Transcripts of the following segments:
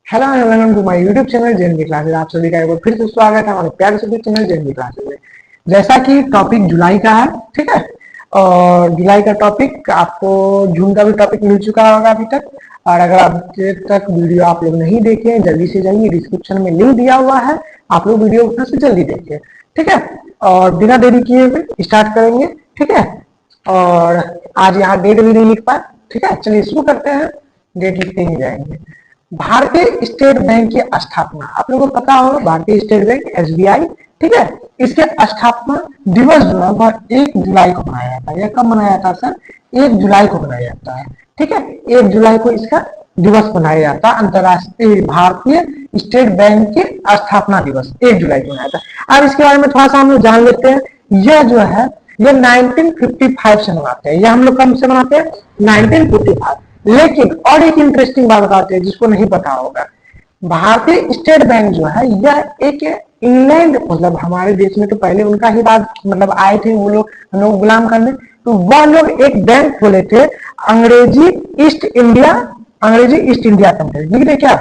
Hello and welcome to my YouTube channel JNV classes. आप सभी का एक बार फिर से स्वागत है हमारे प्यारे से चैनल जेएनवी क्लासेस में। जैसा कि टॉपिक जुलाई का है, ठीक है, और जुलाई का टॉपिक आपको जून का भी टॉपिक मिल चुका होगा अभी तक। और अगर अभी तक वीडियो आप लोग नहीं देखे हैं, जल्दी से जाइए, डिस्क्रिप्शन में लिंक दिया हुआ है, आप लोग वीडियो उधर से जल्दी देखिए, ठीक है। और बिना देरी किए हुए स्टार्ट करेंगे, ठीक है। और आज यहाँ डेट भी नहीं लिख पाए, ठीक है, चलिए शुरू करते हैं। डेट लिखते ही जाएंगे। भारतीय स्टेट बैंक की स्थापना आप लोगों को पता होगा, भारतीय स्टेट बैंक एसबीआई, ठीक है। इसके स्थापना दिवस जो है वह 1 जुलाई को मनाया जाता है। यह कब मनाया जाता है सर? 1 जुलाई को मनाया जाता है, ठीक है। 1 जुलाई को इसका दिवस मनाया जाता है, अंतरराष्ट्रीय भारतीय स्टेट बैंक के स्थापना दिवस 1 जुलाई को मनाया जाता है। अब इसके बारे में थोड़ा सा हम लोग जान लेते हैं। यह जो है ये 1955 से मनाते हैं। यह हम लोग कब से मनाते हैं? 1955। लेकिन और एक इंटरेस्टिंग बात बताते हैं जिसको नहीं पता होगा। भारतीय स्टेट बैंक जो है यह एक इंग्लैंड, मतलब हमारे देश में तो पहले उनका ही राज, मतलब आए थे वो लोग, हम लोग गुलाम करने, तो वह लोग एक बैंक खोले थे, अंग्रेजी ईस्ट इंडिया कंपनी। लिख दे क्या?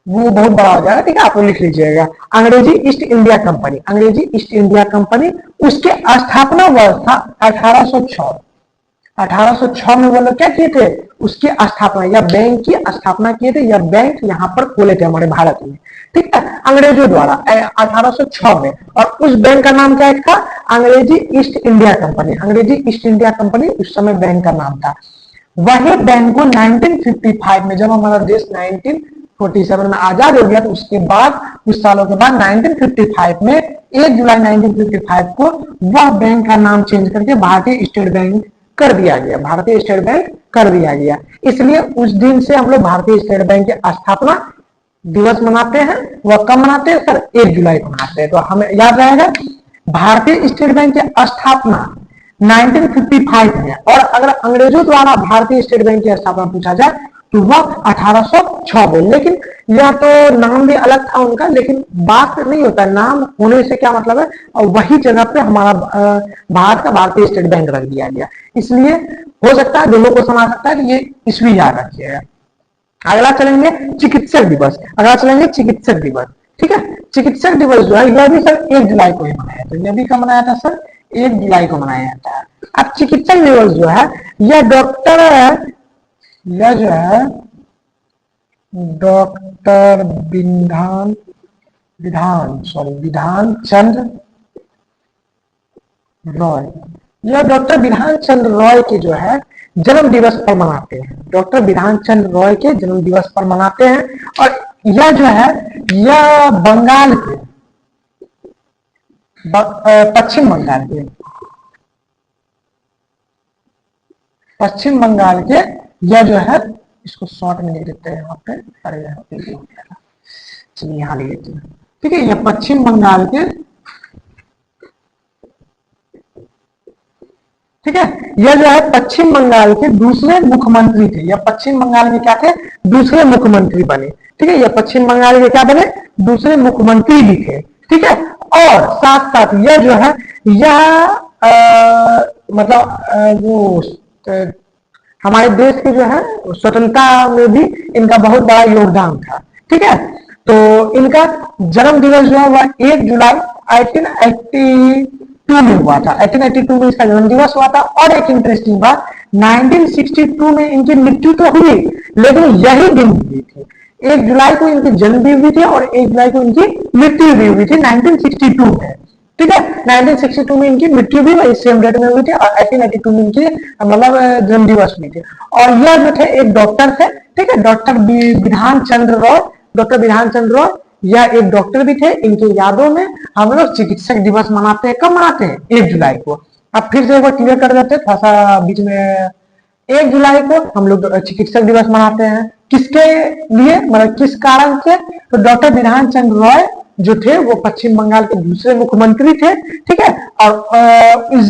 वो बहुत बड़ा हो जाएगा, ठीक है, आप लिख लीजिएगा। अंग्रेजी ईस्ट इंडिया कंपनी, अंग्रेजी ईस्ट इंडिया कंपनी। उसके स्थापना वर्ष था 1806। 1806 में वो लोग क्या किए थे? उसकी स्थापना या बैंक की स्थापना किए थे, या बैंक यहाँ पर खोले थे हमारे भारत में, ठीक है, अंग्रेजों द्वारा 1806 में। और उस बैंक का नाम क्या था? अंग्रेजी ईस्ट इंडिया कंपनी। अंग्रेजी ईस्ट इंडिया कंपनी उस समय बैंक का नाम था। वही बैंक को 1955 में, जब हमारा देश 1947 में आजाद हो गया, तो उसके बाद कुछ सालों के बाद 1955 में 1 जुलाई 1955 को वह बैंक का नाम चेंज करके भारतीय स्टेट बैंक कर दिया गया। भारतीय स्टेट बैंक कर दिया गया। इसलिए उस दिन से हम लोग भारतीय स्टेट बैंक की स्थापना दिवस मनाते हैं। वह कब मनाते हैं सर? 1 जुलाई को मनाते हैं। तो हमें याद रहेगा भारतीय स्टेट बैंक की स्थापना 1955 में। और अगर अंग्रेजों द्वारा भारतीय स्टेट बैंक की स्थापना पूछा जाए तो वह 1806 में। लेकिन यह तो नाम भी अलग था उनका, लेकिन बात नहीं होता नाम होने से क्या मतलब है, और वही जगह पे हमारा भारत का भारतीय स्टेट बैंक रख दिया गया। इसलिए हो सकता है दोनों को समझ सकता है कि ये इसलिए याद रखिएगा। अगला चलेंगे चिकित्सक दिवस। अगला चलेंगे चिकित्सक दिवस, ठीक है। चिकित्सक दिवस जो है यह भी सर 1 जुलाई को ही मनाया था। यह भी कब मनाया था सर? 1 जुलाई को मनाया जाता है। अब चिकित्सक दिवस जो है यह यह जो है डॉक्टर विधान चंद्र रॉय, यह डॉक्टर विधान चंद्र रॉय के जो है जन्म दिवस पर मनाते हैं। डॉक्टर विधान चंद्र रॉय के जन्म दिवस पर मनाते हैं। और यह जो है यह बंगाल के पश्चिम बंगाल के यह जो है, इसको शॉर्ट में लिख देते हैं यहाँ पे, अरे यहाँ पे चलिए यहाँ लिख देते हैं, ठीक है। यह पश्चिम बंगाल के, ठीक है, यह जो है पश्चिम बंगाल के दूसरे मुख्यमंत्री थे। यह पश्चिम बंगाल में क्या थे? दूसरे मुख्यमंत्री बने, ठीक है। यह पश्चिम बंगाल के क्या बने? दूसरे मुख्यमंत्री भी थे, ठीक है। और साथ साथ यह जो है यह मतलब वो हमारे देश के जो है स्वतंत्रता में भी इनका बहुत बड़ा योगदान था, ठीक है। तो इनका जन्म दिवस जो है वह 1 जुलाई 1882 में हुआ था। 1882 में इसका जन्म दिवस हुआ था। और एक इंटरेस्टिंग बात, 1962 में इनकी मृत्यु तो हुई, लेकिन यही दिन हुई थी। 1 जुलाई को इनके जन्म भी हुई थी और 1 जुलाई को इनकी मृत्यु भी हुई थी 1962 में, ठीक है। 1962 में इनकी मृत्यु भी वही सेम डेट में हुई थी और 1882 में इनकी मतलब जन्म दिवस हुई थी। और यह जो थे एक डॉक्टर थे, ठीक है, डॉक्टर विधान चंद्र रॉय। डॉक्टर विधान चंद्र रॉय यह एक डॉक्टर भी थे। इनकी यादों में हम लोग चिकित्सक दिवस मनाते हैं। कब मनाते हैं? 1 जुलाई को। अब फिर से एक बार क्लियर कर देते हैं, थोड़ा सा बीच में। 1 जुलाई को हम लोग चिकित्सक दिवस मनाते हैं। किसके लिए, मतलब किस कारण से? तो डॉक्टर विधान चंद्र रॉय जो थे वो पश्चिम बंगाल के दूसरे मुख्यमंत्री थे, ठीक है। और इस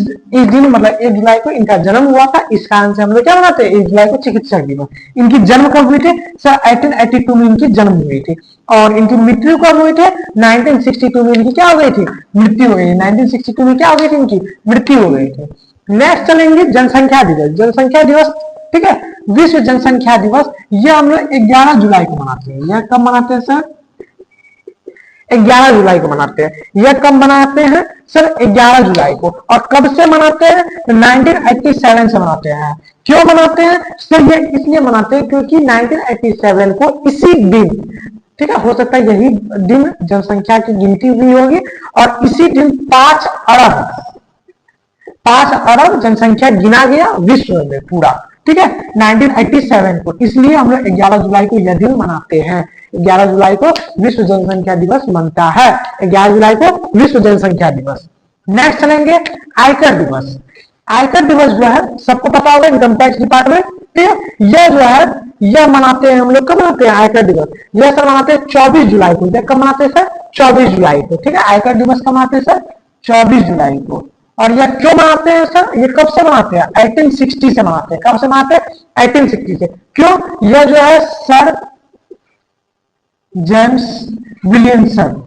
दिन मतलब 1 जुलाई को इनका जन्म हुआ था। इस कारण से हम लोग क्या मनाते हैं? 1 जुलाई को चिकित्सक दिवस। इनकी जन्म कब हुई थी सर? 1882 में इनकी जन्म हुई थी। और इनकी मृत्यु कब हुई थी? 1962 में इनकी क्या हो गई थी? मृत्यु हो गई। 1962 में क्या हो गई थी? इनकी मृत्यु हो गई थी। नेक्स्ट चलेंगे जनसंख्या दिवस। जनसंख्या दिवस ठीक है। विश्व जनसंख्या दिवस ये हम लोग 11 जुलाई को मनाते हैं। यह कब मनाते हैं सर? 11 जुलाई को मनाते हैं। यह कब मनाते हैं सर? 11 जुलाई को। और कब से मनाते हैं? 1987 से मनाते हैं। क्यों मनाते हैं सर? ये इसलिए मनाते हैं क्योंकि 1987 को इसी दिन, ठीक है, हो सकता है यही दिन जनसंख्या की गिनती हुई होगी और इसी दिन 5 अरब जनसंख्या गिना गया विश्व में पूरा, ठीक है, 1987 को। इसलिए हम लोग 11 जुलाई को यह दिन मनाते हैं। 11 जुलाई को विश्व जनसंख्या दिवस मनता है। 11 जुलाई को विश्व जनसंख्या दिवस। नेक्स्ट चलेंगे आयकर दिवस। आयकर दिवस जो है सबको पता होगा, इनकम टैक्स डिपार्टमेंट, ठीक है। यह जो है यह मनाते हैं हम लोग, कब मनाते हैं आयकर दिवस? यह सर मनाते हैं 24 जुलाई को। यह कब मनाते हैं सर? 24 जुलाई को, ठीक है। आयकर दिवस कब मनाते हैं सर? 24 जुलाई को। और यह क्यों मनाते हैं सर? ये कब से मनाते हैं? 1860 से मनाते हैं। कब से मनाते हैं? 1860 से। क्यों? यह जो है सर जेम्स विलियमसन,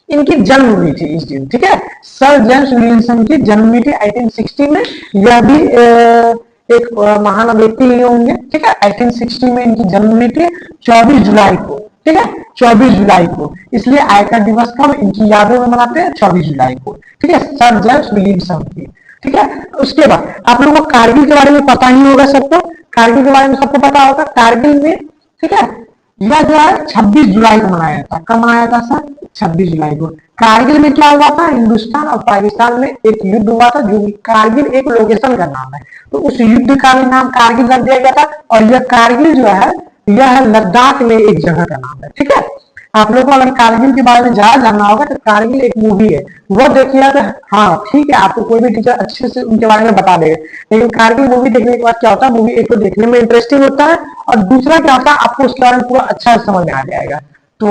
इनकी जन्म हुई थी इस दिन, ठीक है। सर जेम्स विलियमसन की जन्म हुई थी 1860 में। यह भी एक महान व्यक्ति ही होंगे, ठीक है। 1860 में इनकी जन्म हुई थी 24 जुलाई को, ठीक है, 24 जुलाई को। इसलिए आयकर दिवस कब इनकी यादों में मनाते हैं? 24 जुलाई को, ठीक है, सर जेम्स विलियमसन की, ठीक है। उसके बाद आप लोगों को कारगिल के बारे में पता ही होगा सबको। कारगिल के बारे में सबको पता होगा। कारगिल में, ठीक है, यह जो है 26 जुलाई को मनाया था। कब मनाया था सर? 26 जुलाई को। कारगिल में क्या हुआ था? हिंदुस्तान और पाकिस्तान में एक युद्ध हुआ था, जो कारगिल एक लोकेशन का नाम है, तो उस युद्ध का भी नाम कारगिल रख दिया गया था। और यह कारगिल जो है यह लद्दाख में एक जगह का नाम है, ठीक है। आप लोगों को अगर कारगिल के बारे में ज्यादा जानना होगा तो कारगिल एक मूवी है, वो देखिए तो हाँ ठीक है, आपको कोई भी टीचर अच्छे से उनके बारे में बता देगा। लेकिन कारगिल मूवी देखने के बाद क्या होता है, मूवी एक तो देखने में इंटरेस्टिंग होता है और दूसरा क्या होता है, आपको उसके बारे में पूरा अच्छा समझ में आ जाएगा। तो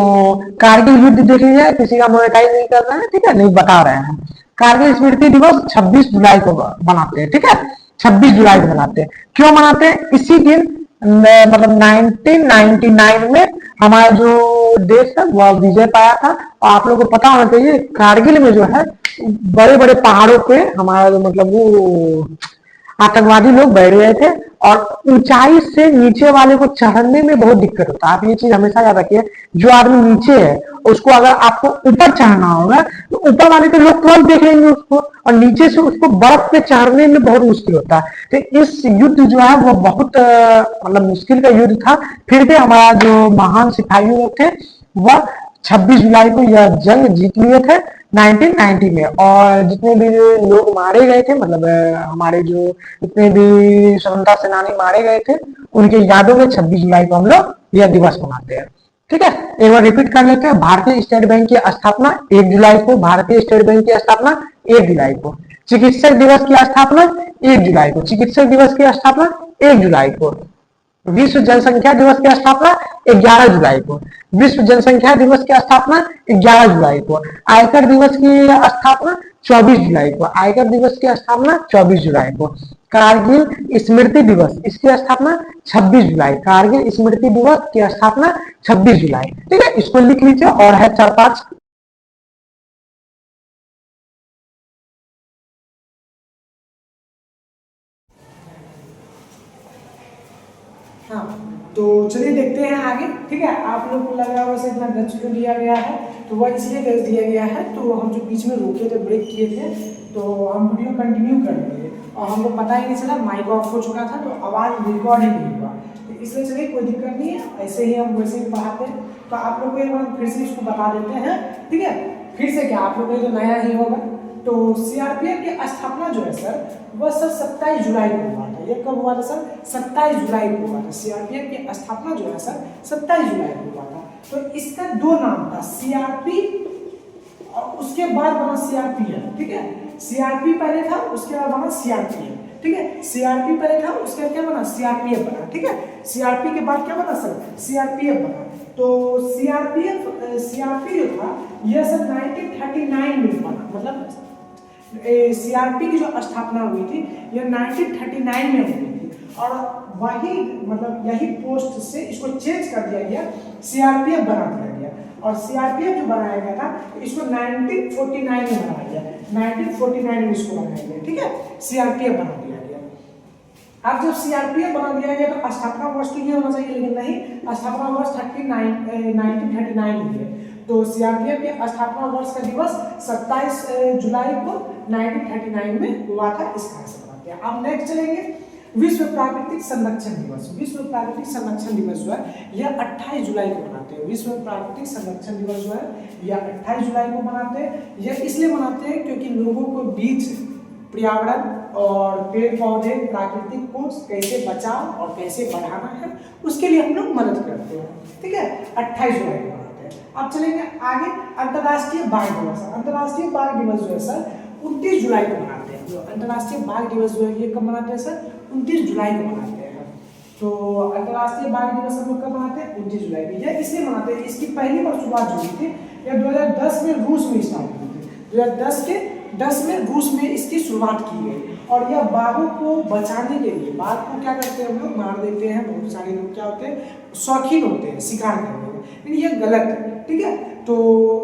कारगिल युद्ध देख लीजिए, किसी का मोनेटाइज नहीं कर रहे हैं, ठीक है, नहीं बता रहे हैं। कारगिल स्मृति दिवस 26 जुलाई को मनाते हैं, ठीक है, 26 जुलाई को मनाते हैं। क्यों मनाते हैं? इसी दिन मतलब 1999 में हमारा जो देश है वह विजय पाया था। और आप लोगों को पता होना चाहिए कारगिल में जो है बड़े बड़े पहाड़ों पे हमारा जो मतलब वो आतंकवादी लोग बैठ गए थे और ऊंचाई से नीचे वाले को चढ़ने में बहुत दिक्कत होता है। आप ये चीज हमेशा याद रखिए, जो आदमी नीचे है उसको अगर आपको ऊपर चढ़ना होगा तो ऊपर वाले के लोग तुरंत देख लेंगे उसको, और नीचे से उसको बर्फ पे चढ़ने में बहुत मुश्किल होता है। तो इस युद्ध जो है वो बहुत मतलब मुश्किल का युद्ध था। फिर भी हमारा जो महान सिपाही लोग थे वह 26 जुलाई को यह जंग जीत लिए थे 1990 में। और जितने भी लोग मारे गए थे, मतलब हमारे जो जितने भी स्वतंत्रता सेनानी मारे गए थे, उनके यादों में 26 जुलाई को हम लोग यह दिवस मनाते हैं, ठीक है। एक बार रिपीट कर लेते हैं। भारतीय स्टेट बैंक की स्थापना 1 जुलाई को। भारतीय स्टेट बैंक की स्थापना 1 जुलाई को। चिकित्सक दिवस की स्थापना 1 जुलाई को। चिकित्सक दिवस की स्थापना 1 जुलाई को। विश्व जनसंख्या दिवस की स्थापना 11 जुलाई को। विश्व जनसंख्या दिवस की स्थापना 11 जुलाई को। आयकर दिवस की स्थापना 24 जुलाई को। आयकर दिवस की स्थापना 24 जुलाई को। कारगिल स्मृति दिवस, इसकी स्थापना 26 जुलाई। कारगिल स्मृति दिवस की स्थापना 26 जुलाई, ठीक है, इसको लिख लीजिए। और है 4-5 हाँ, तो चलिए देखते हैं आगे, ठीक है। आप लोग को लग रहा होगा इतना गच क्यों दिया गया है, तो वह इसलिए गच दिया गया है, तो हम जो बीच में रोके थे, ब्रेक किए थे, तो हम वीडियो कंटिन्यू कर लेंगे। और हमको पता ही नहीं चला, माइक ऑफ हो चुका था, तो आवाज़ रिकॉर्ड ही नहीं हुआ। तो इसलिए चलिए कोई दिक्कत नहीं है, ऐसे ही हम वैसे ही पढ़ाते हैं। तो आप लोग को एक बार फिर से इसको बता देते हैं, ठीक है। फिर से क्या, आप लोग को जो नया ही होगा, तो सीआरपीएफ की स्थापना जो है सर, वह सर 27 जुलाई को हुआ था। ये कब हुआ था सर? 27 जुलाई को हुआ था। सीआरपीएफ की स्थापना जो है सर 27 जुलाई को हुआ था। तो इसका 2 नाम था, सीआरपी और उसके बाद बना सीआरपीएफ, ठीक है। सीआरपी पहले था, उसके बाद बना सीआरपीएफ, ठीक है। सीआरपी पहले था, उसके बाद क्या बना? सीआरपीएफ बना, ठीक है। सीआरपी के बाद क्या बना सर? सीआरपीएफ बना। तो सीआरपी जो था यह सर 1939 में बना, मतलब सीआरपी की जो स्थापना हुई थी यह 1939 में हुई थी। और वही मतलब यही पोस्ट से इसको चेंज कर दिया गया, सीआरपीएफ बना दिया गया। और सीआरपीएफ जो बनाया गया था इसको 1949 में बनाया गया, 1949 में इसको बनाया गया, ठीक है, सीआरपीएफ बना दिया गया। अब जब सीआरपीएफ बना दिया गया तो स्थापना वर्ष तो ये होना चाहिए, लेकिन नहीं, स्थापना वर्ष 1939 ही है। तो सीआरपीएफ के स्थापना वर्ष का दिवस 27 जुलाई को 1939 में हुआ था, इस कारण से बनाते हैं। अब नेक्स्ट चलेंगे विश्व प्राकृतिक संरक्षण दिवस। विश्व प्राकृतिक संरक्षण दिवस जो है यह 28 जुलाई को मनाते हैं। विश्व प्राकृतिक संरक्षण दिवस जो है यह 28 जुलाई को मनाते हैं। यह इसलिए मनाते हैं क्योंकि लोगों को बीच पर्यावरण और पेड़ पौधे प्राकृतिक को कैसे बचाव और कैसे बढ़ाना है उसके लिए हम लोग मदद करते हैं, ठीक है। 28 जुलाई को मनाते हैं। अब चलेंगे आगे, अंतर्राष्ट्रीय बाघ दिवस। अंतर्राष्ट्रीय बाघ दिवस जो है सर 29 जुलाई को मनाते हैं। जो अंतर्राष्ट्रीय बाघ दिवस जो है ये कब मनाते हैं सर? 29 जुलाई को मनाते हैं। तो अंतर्राष्ट्रीय बाघ दिवस हम लोग कब मनाते हैं? 29 जुलाई को। यह इसलिए मनाते हैं, इसकी पहली बार शुरुआत जो हुई थी यह 2010 में रूस में स्टार्ट हुई थी। 2010 में रूस में इसकी शुरुआत की गई और यह बाघों को बचाने के लिए, बाघ को क्या करते हैं हम लोग? मार देते हैं। बहुत सारे लोग क्या होते हैं? शौकीन होते हैं शिकार करने में, लेकिन यह गलत है, ठीक है। तो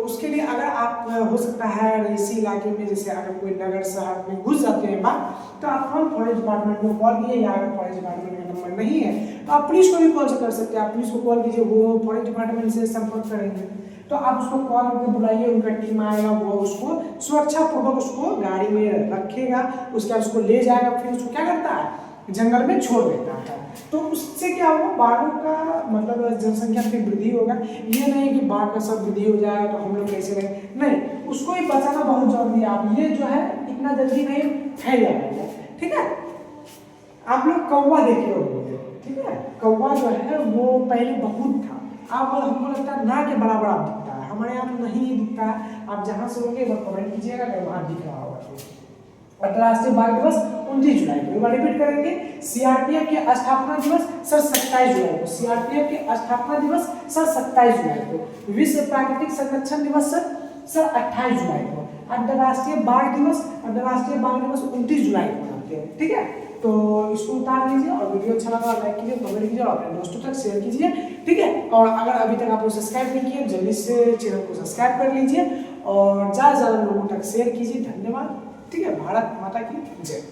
उसके लिए अगर आप हो सकता है इसी इलाके में, जैसे अगर कोई नगर शहर में घुस जाते हैं बाघ, तो आप हम फॉरेस्ट डिपार्टमेंट को कॉल कीजिए, या अगर फॉरेस्ट डिपार्टमेंट का नंबर नहीं है तो आप पुलिस को भी कॉल कर सकते हैं। आप पुलिस को कॉल कीजिए, वो फॉरेस्ट डिपार्टमेंट से संपर्क करेंगे। तो आप उसको कॉल करके बुलाइए, उनका टीम आएगा, वो उसको सुरक्षा पूर्वक उसको गाड़ी में रखेगा, उसके बाद उसको ले जाएगा, फिर उसको क्या करता है? जंगल में छोड़ देता है। तो उससे क्या होगा? बाघों का मतलब जनसंख्या में वृद्धि होगा। ये नहीं कि बाघ का सब वृद्धि हो जाए तो हम लोग कैसे रहे, नहीं, उसको ही बचाना बहुत जरूरी है। आप ये जो है इतना जल्दी नहीं फैल जाएगा, ठीक है। आप लोग कौवा देखे होंगे, ठीक है। कौवा जो है वो पहले बहुत था, अब हमको लगता है ना कि बड़ा बड़ा दिखता है, हमारे यहाँ तो नहीं दिखता है। आप जहाँ से होंगे वो कमेंट कीजिएगा कि वहाँ दिख रहा होगा। अंतर्राष्ट्रीय बाघ दिवस 29 जुलाई को। एक बार रिपीट करेंगे, सीआरपीएफ के स्थापना दिवस सर 27 जुलाई को। सीआरपीएफ के स्थापना दिवस सर 27 जुलाई को। विश्व प्राकृतिक संरक्षण दिवस सर 28 जुलाई को। अंतर्राष्ट्रीय बाघ दिवस 29 जुलाई को मनाते हैं, ठीक है। तो इसको उतार लीजिए और वीडियो अच्छा लगा लाइक कीजिए, कमेंट कीजिए और अपने दोस्तों तक शेयर कीजिए, ठीक है। और अगर अभी तक आप लोग सब्सक्राइब नहीं किए जल्दी से चैनल को सब्सक्राइब कर लीजिए और ज़्यादा से ज़्यादा लोगों तक शेयर कीजिए। धन्यवाद, ठीक है। भारत माता की जय।